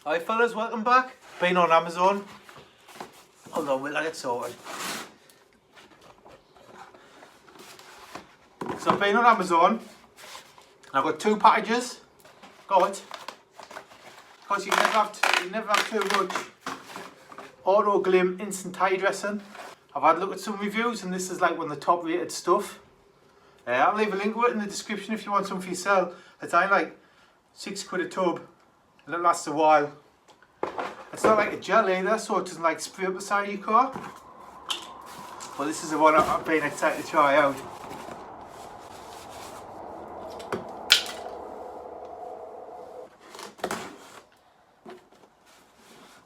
Hi fellas, welcome back. Been on Amazon. Hold on, we'll get sorted. So I've been on Amazon and I've got two packages. Got, because you never have too much Auto Glim instant tie dressing. I've had a look at some reviews and this is like one of the top rated stuff. I'll leave a link to it in the description if you want some for yourself. It's only like £6 a tub and it lasts a while. It's not like a gel either, so it doesn't like spray up the side of your car. But this is the one I've been excited to try out.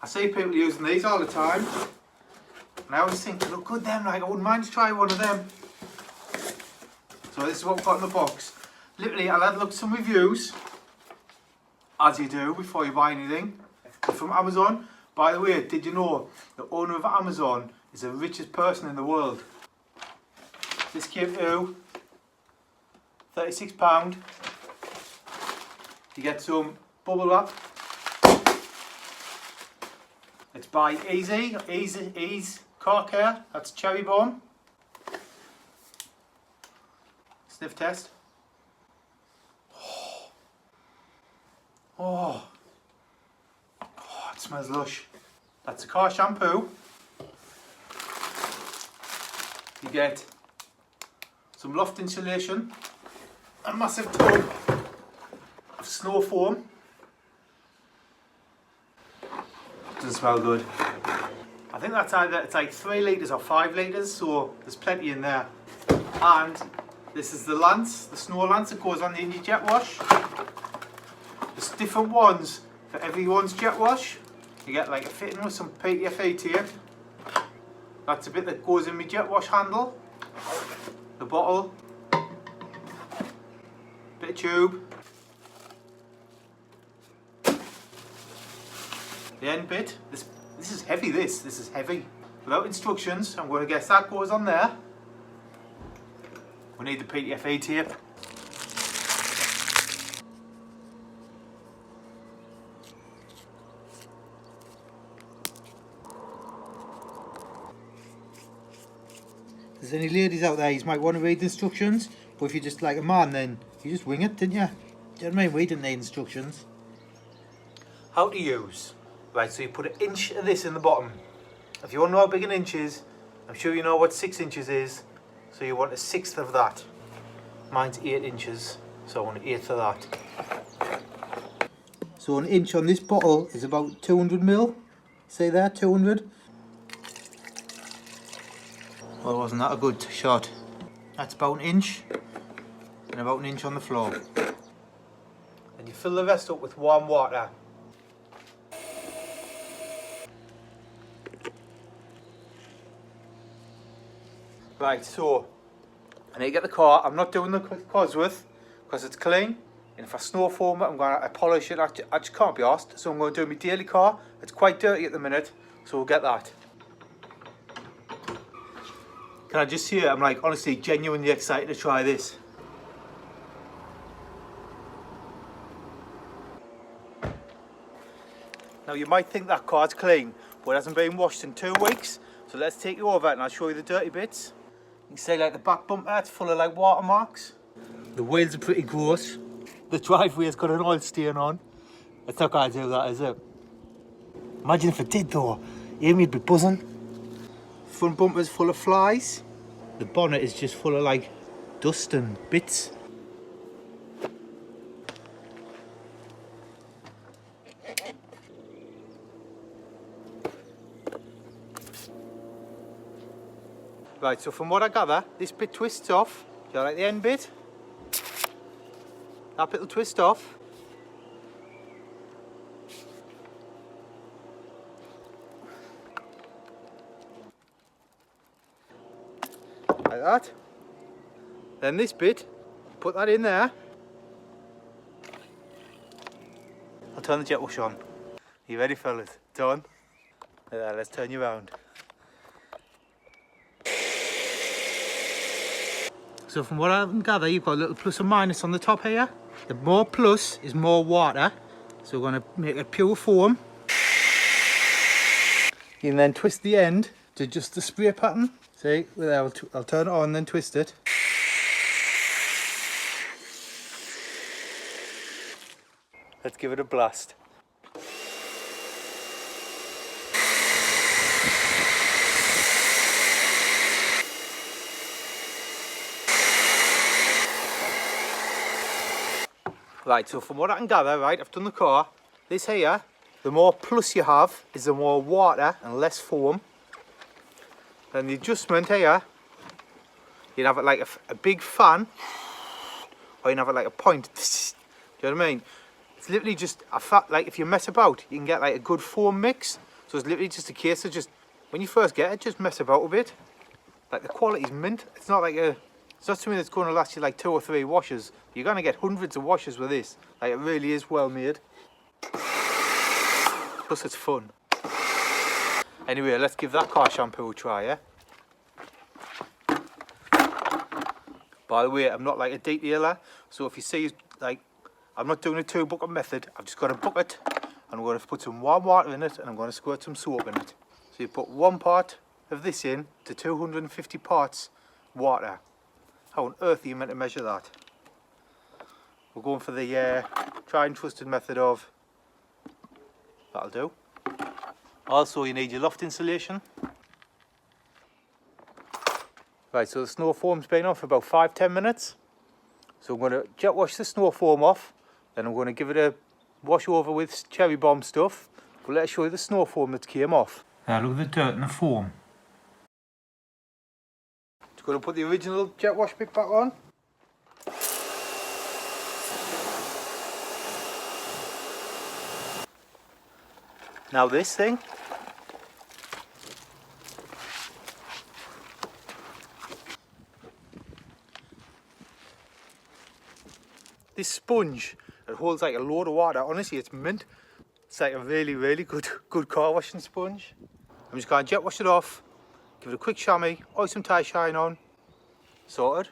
I see people using these all the time, and I always think they look good them, like I wouldn't mind to try one of them. So this is what we've got in the box. Literally, I'll have a look at some reviews, as you do before you buy anything. They're from Amazon. By the way, did you know the owner of Amazon is the richest person in the world? This came to £36. You get some bubble wrap. It's by Ease Car Care. That's cherry bomb. Sniff test. Oh, it smells lush. That's a car shampoo. You get some loft insulation, a massive tub of snow foam. Doesn't smell good. I think that's either, it's like 3 litres or 5 litres, so there's plenty in there. And this is the lance, the snow lance that goes on the Indy jet wash. There's different ones for everyone's jet wash. You get like a fitting with some PTFE tape. That's a bit that goes in my jet wash handle. The bottle. Bit of tube. The end bit. This is heavy, this is heavy. Without instructions, I'm going to guess that goes on there. We need the PTFE tape. If there's any ladies out there, you might want to read the instructions, but if you're just like a man, then you just wing it, didn't you? Do you know what I mean? We didn't need instructions. How to use. Right, so you put 1 inch of this in the bottom. If you want to know how big an inch is, I'm sure you know what 6 inches is, so you want 1/6 of that. Mine's 8 inches, so I want 1/8 of that. So 1 inch on this bottle is about 200 ml. See there, 200. Well, wasn't that a good shot? That's about 1 inch, and about 1 inch on the floor. And you fill the rest up with warm water. Right, so I need to get the car. I'm not doing the Cosworth because it's clean, and if I snow foam it, I'm going to polish it. I just can't be arsed, so I'm going to do my daily car. It's quite dirty at the minute, so we'll get that. Can I just see it? I'm like honestly genuinely excited to try this. Now you might think that car's clean, but it hasn't been washed in 2 weeks. So let's take you over and I'll show you the dirty bits. You can see like the back bumper, it's full of like watermarks. The wheels are pretty gross. The driveway's got an oil stain on. It's not gonna do that, is it? Imagine if it did though. Amy'd be buzzing. Front bumper's full of flies. The bonnet is just full of like dust and bits. Right, so from what I gather, this bit twists off. Do you like the end bit? That bit will twist off. Like that. Then this bit, put that in there. I'll turn the jet wash on. Are you ready, fellas? Done? There, let's turn you around. So from what I can gather, you've got a little plus and minus on the top here. The more plus is more water. So we're going to make it pure foam. You can then twist the end to just the spray pattern. See, I'll turn it on and then twist it. Let's give it a blast. Right, so from what I can gather, right, I've done the car. This here, the more plus you have, is the more water and less foam. Then the adjustment here, you'd have it like a big fan, or you'd have it like a point. Do you know what I mean? It's literally just a fact, like if you mess about, you can get like a good foam mix. So it's literally just a case of just, when you first get it, just mess about a bit. Like the quality's mint. It's not like it's not something that's going to last you like 2 or 3 washes. You're going to get hundreds of washes with this. Like it really is well made. Plus it's fun. Anyway, let's give that car shampoo a try, yeah? By the way, I'm not like a detailer, so if you see, like, I'm not doing a 2-bucket method. I've just got a bucket, and I'm going to put some warm water in it, and I'm going to squirt some soap in it. So you put 1 part of this in to 250 parts water. How on earth are you meant to measure that? We're going for the tried and trusted method of, that'll do. Also, you need your loft insulation. Right, so the snow foam's been on for about 5-10 minutes. So I'm going to jet wash the snow foam off. Then I'm going to give it a wash over with cherry bomb stuff. But let's show you the snow foam that came off. Now look at the dirt and the foam. Just going to put the original jet wash bit back on. Now this thing. This sponge, it holds like a load of water. Honestly, it's mint. It's like a really, really good car washing sponge. I'm just going to jet wash it off, give it a quick chamois, oil some tie shine on, sorted.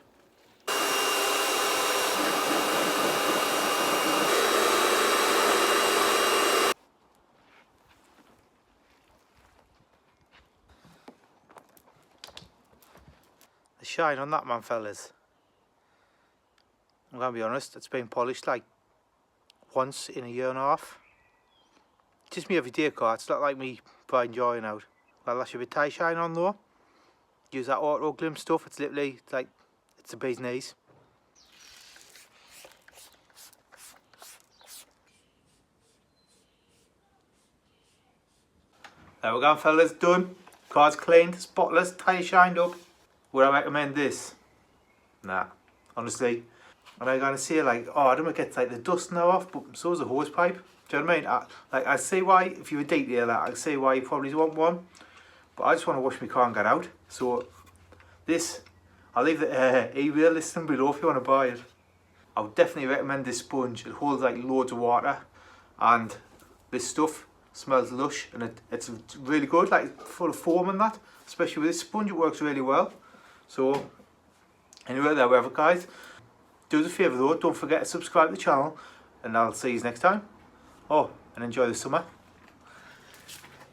The shine on that, man, fellas. I'm going to be honest, it's been polished like once in a year and a half. It's just me everyday car, it's not like me buying joying out. Well, that's a bit tie shine on though. Use that auto glim stuff, it's literally like, it's the bee's knees. There we go, fellas, done. Car's cleaned, spotless, tie shined up. Would I recommend this? Nah, honestly. And I'm gonna say like, oh, I don't want to get like the dust now off, but so is a hose pipe. Do you know what I mean? I see why, if you're a detailer, I see why you probably want one. But I just want to wash my car and get out. So this, I'll leave the email listing below if you want to buy it. I would definitely recommend this sponge. It holds like loads of water, and this stuff smells lush, and it's really good, like full of foam and that. Especially with this sponge, it works really well. So anyway, there we have it, guys. Do us a favour though, don't forget to subscribe to the channel, and I'll see you next time. Oh, and enjoy the summer.